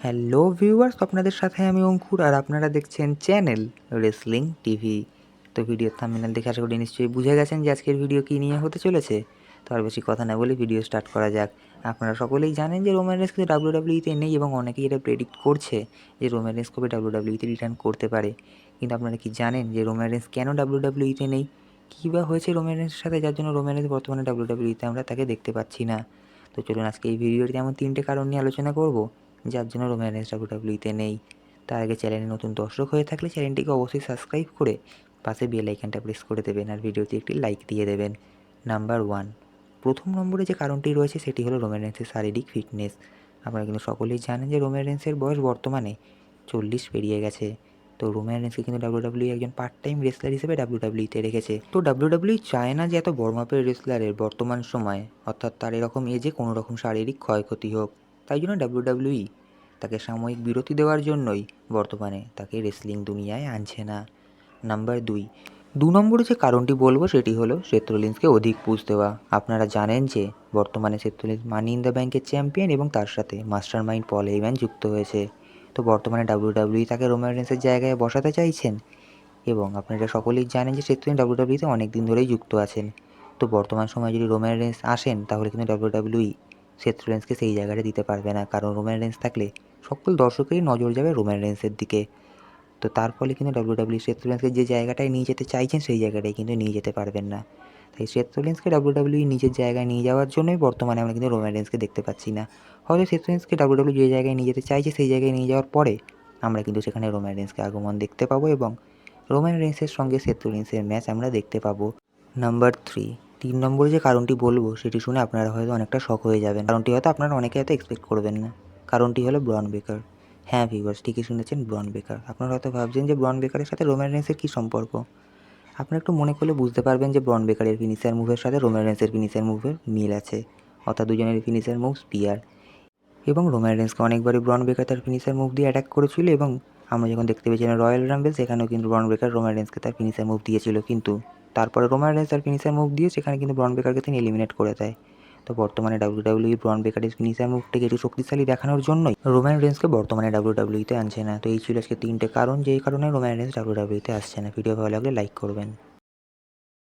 Hello viewers, আপনাদের সাথে আমি অঙ্কুর আর আপনারা দেখছেন চ্যানেল রেসলিং টিভি। তো ভিডিওর থাম্বনেল দেখে আশা করি নিশ্চয়ই বুঝে গেছেন যে আজকের ভিডিও কী নিয়ে হতে চলেছে। তো আর বেশি কথা না বলে ভিডিও স্টার্ট করা যাক। আপনারা সকলেই জানেন যে রোমান রেন্স কিন্তু ডাব্লিউডাব্লিউইতে নেই এবং অনেকেই এটা প্রেডিক্ট করছে যে রোমান রেন্স কবে ডাব্লিউডাব্লিউইতে রিটার্ন করতে পারে। কিন্তু আপনারা কি জানেন যে রোমান রেন্স কেন ডাব্লিউডাব্লিউইতে নেই? কী বা হয়েছে রোমান রেন্সের সাথে যার জন্য রোমান রেন্স বর্তমানে ডাব্লিউডাব্লিউইতে আমরা তাকে দেখতে পাচ্ছি না? তো চলুন আজকে এই ভিডিওটিতে এমন 3টে কারণ নিয়ে আলোচনা করব যার জন্য রোমান রেন্স ডাব্লিউডাব্লিউইতে নেই। তার আগে চ্যানেলে নতুন দর্শক হয়ে থাকলে চ্যানেলটিকে অবশ্যই সাবস্ক্রাইব করে পাশে বেল আইকনটা প্রেস করে দেবেন আর ভিডিওতে একটি লাইক দিয়ে দেবেন। নাম্বার 1, প্রথম নম্বরে যে কারণটি রয়েছে সেটি হলো রোমান রেন্সের শারীরিক ফিটনেস। আপনারা কিন্তু সকলেই জানেন যে রোমান রেন্সের বয়স বর্তমানে 40 পেরিয়ে গেছে। তো রোমান রেন্সকে কিন্তু ডাব্লিউডাব্লিউ একজন পার্ট টাইম রেসলার হিসেবে ডাব্লিউডাব্লিউতে রেখেছে। তো ডাব্লিউডাব্লিউ চায় না যে এত বড় মাপের রেসলারের বর্তমান সময় অর্থাৎ তার এরকম এজে কোনো রকম শারীরিক ক্ষয়ক্ষতি হোক। তাই জন্য ডাব্লিউডাব্লিউই তাকে সাময়িক বিরতি দেওয়ার জন্যই বর্তমানে তাকে রেসলিং দুনিয়ায় আনছে না। নাম্বার 2 নম্বরে যে কারণটি বলবো সেটি হলো সেথ রোলিন্সকে অধিক পুশ দেওয়া। আপনারা জানেন যে বর্তমানে Seth Rollins money in the ব্যাংকের চ্যাম্পিয়ন এবং তার সাথে মাস্টার মাইন্ড পল হেইম্যান যুক্ত হয়েছে। তো বর্তমানে ডাব্লিউডাব্লিউই তাকে রোমান রেন্সের জায়গায় বসাতে চাইছেন এবং আপনারা সকলেই জানেন যে সেথ রোলিন্স ডাব্লিউডাব্লিউতে অনেক দিন ধরেই যুক্ত আছেন। তো বর্তমান সময়ে যদি রোমান রেন্স আসেন তাহলে কিন্তু ডাব্লিউডাব্লিউই সেথ রোলিন্সকে সেই জায়গাটা দিতে পারবে না, কারণ রোমান রেন্স থাকলে সকল দর্শকেরই নজর যাবে রোমান রেন্সের দিকে। তো তার ফলে কিন্তু ডাব্লিউডাব্লিউ সেথ রোলিন্সকে যে জায়গাটায় নিয়ে যেতে চাইছেন সেই জায়গাটায় কিন্তু নিয়ে যেতে পারবেন না। তাই সেথ রোলিন্সকে ডাব্লিউডাব্লিউ নিজের জায়গায় নিয়ে যাওয়ার জন্যই বর্তমানে আমরা কিন্তু রোমান রেন্সকে দেখতে পাচ্ছি না। হয়তো সেথ রোলিন্সকে ডাব্লিউডাব্লিউ যে জায়গায় নিয়ে যেতে চাইছে সেই জায়গায় নিয়ে যাওয়ার পরে আমরা কিন্তু সেখানে রোমান রেন্সকে আগমন দেখতে পাবো এবং রোমান রেন্সের সঙ্গে সেথ রোলিন্সের ম্যাচ আমরা দেখতে পাবো। নাম্বার 3 নম্বরে যে কারণটি বলবো সেটি শুনে আপনারা হয়তো অনেকটা শক হয়ে যাবেন। কারণটি হয়তো আপনারা অনেকে হয়তো এক্সপেক্ট করবেন না। কারণটি হলো ব্রন বেকার। হ্যাঁ ভিউয়ার্স, ঠিকই শুনেছেন, ব্রন বেকার। আপনারা হয়তো ভাবছেন যে ব্রন বেকারের সাথে রোমান রেন্সের কী সম্পর্ক। আপনারা একটু মনে করলে বুঝতে পারবেন যে ব্রন বেকারের ফিনিশার মুভের সাথে রোমান রেন্সের ফিনিশার মুভের মিল আছে, অর্থাৎ দুজনের ফিনিশার মুভ স্পিয়ার। এবং রোমান রেন্সকে অনেকবারই ব্রন বেকার তার ফিনিশার মুভ দিয়ে অ্যাটাক করেছিল এবং আমরা যখন দেখতে পেয়েছিলাম রয়্যাল রাম্বেল সেখানেও কিন্তু ব্রন বেকার রোমান রেন্সকে তার ফিনিশার মুভ দিয়েছিল, কিন্তু তারপরে রোমান রেন্স তার ফিনিশার মুভ দিয়ে সেখানে কিন্তু ব্রন বেকারকে তিনি এলিমিনেট করে দেয়। তো বর্তমানে ডাব্লিউডাব্লিউ ব্রন বেকারের ফিনিশার মুভটিকে একটু শক্তিশালী দেখানোর জন্যই রোমান রেন্সকে বর্তমানে ডাব্লিউডাব্লিউতে আনছে না। তো এই ছিল আজকে 3টে কারণ যেই কারণে রোমান রেন্স ডাব্লিউডাব্লিউতে আসছে না। ভিডিও ভালো লাগলে লাইক করবেন।